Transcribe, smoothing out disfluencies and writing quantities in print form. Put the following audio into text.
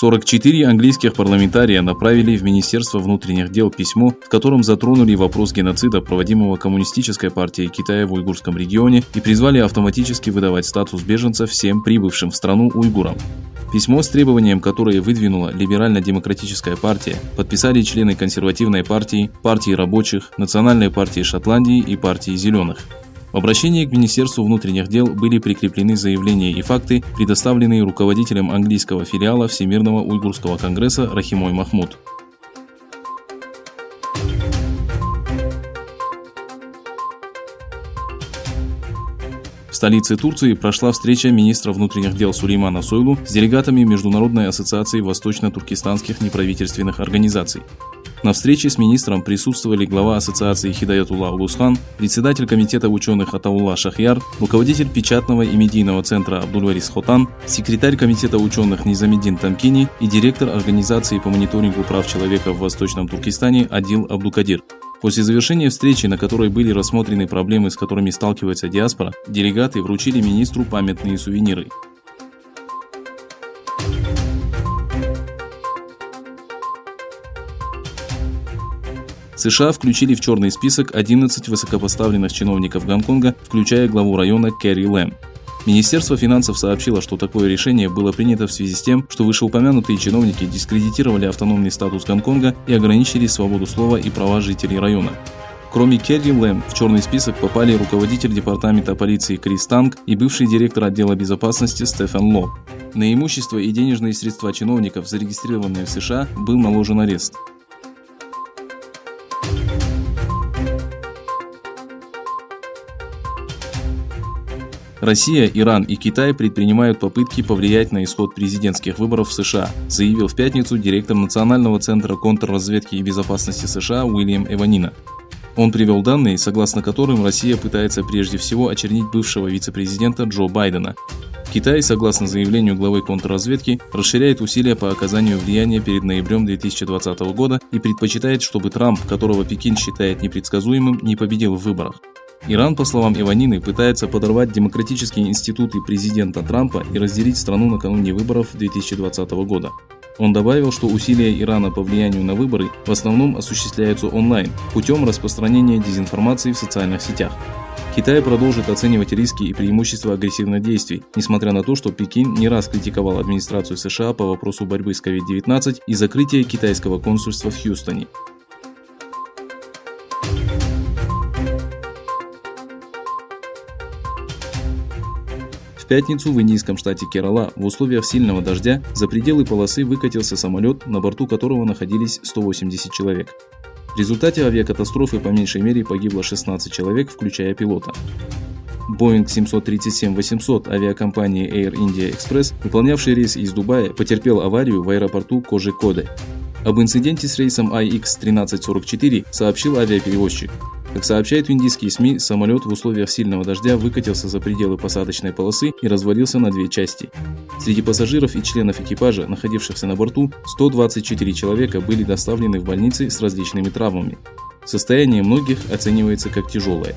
44 английских парламентария направили в Министерство внутренних дел письмо, в котором затронули вопрос геноцида, проводимого Коммунистической партией Китая в уйгурском регионе, и призвали автоматически выдавать статус беженцев всем прибывшим в страну уйгурам. Письмо с требованием, которое выдвинула Либерально-демократическая партия, подписали члены Консервативной партии, партии рабочих, Национальной партии Шотландии и партии зеленых. В обращении к Министерству внутренних дел были прикреплены заявления и факты, предоставленные руководителем английского филиала Всемирного уйгурского конгресса Рахимой Махмуд. В столице Турции прошла встреча министра внутренних дел Сулеймана Сойлу с делегатами Международной ассоциации восточно-туркестанских неправительственных организаций. На встрече с министром присутствовали глава ассоциации Хидаятулла Улусхан, председатель комитета ученых Атаулла Шахьяр, руководитель печатного и медийного центра Абдульварис Хотан, секретарь комитета ученых Низамеддин Тамкини и директор организации по мониторингу прав человека в Восточном Туркестане Адил Абдукадир. После завершения встречи, на которой были рассмотрены проблемы, с которыми сталкивается диаспора, делегаты вручили министру памятные сувениры. США включили в черный список 11 высокопоставленных чиновников Гонконга, включая главу района Кэрри Лэм. Министерство финансов сообщило, что такое решение было принято в связи с тем, что вышеупомянутые чиновники дискредитировали автономный статус Гонконга и ограничили свободу слова и права жителей района. Кроме Кэрри Лэм, в черный список попали руководитель департамента полиции Крис Танг и бывший директор отдела безопасности Стефан Ло. На имущество и денежные средства чиновников, зарегистрированные в США, был наложен арест. Россия, Иран и Китай предпринимают попытки повлиять на исход президентских выборов в США, заявил в пятницу директор Национального центра контрразведки и безопасности США Уильям Эванина. Он привел данные, согласно которым Россия пытается прежде всего очернить бывшего вице-президента Джо Байдена. Китай, согласно заявлению главы контрразведки, расширяет усилия по оказанию влияния перед ноябрем 2020 года и предпочитает, чтобы Трамп, которого Пекин считает непредсказуемым, не победил в выборах. Иран, по словам Эванины, пытается подорвать демократические институты президента Трампа и разделить страну накануне выборов 2020 года. Он добавил, что усилия Ирана по влиянию на выборы в основном осуществляются онлайн, путем распространения дезинформации в социальных сетях. Китай продолжит оценивать риски и преимущества агрессивных действий, несмотря на то, что Пекин не раз критиковал администрацию США по вопросу борьбы с COVID-19 и закрытия китайского консульства в Хьюстоне. В пятницу в индийском штате Керала в условиях сильного дождя за пределы полосы выкатился самолет, на борту которого находились 180 человек. В результате авиакатастрофы по меньшей мере погибло 16 человек, включая пилота. Boeing 737-800 авиакомпании Air India Express, выполнявший рейс из Дубая, потерпел аварию в аэропорту Кожикоде. Об инциденте с рейсом IX-1344 сообщил авиаперевозчик. Как сообщают индийские СМИ, самолет в условиях сильного дождя выкатился за пределы посадочной полосы и развалился на две части. Среди пассажиров и членов экипажа, находившихся на борту, 124 человека были доставлены в больницы с различными травмами. Состояние многих оценивается как тяжелое.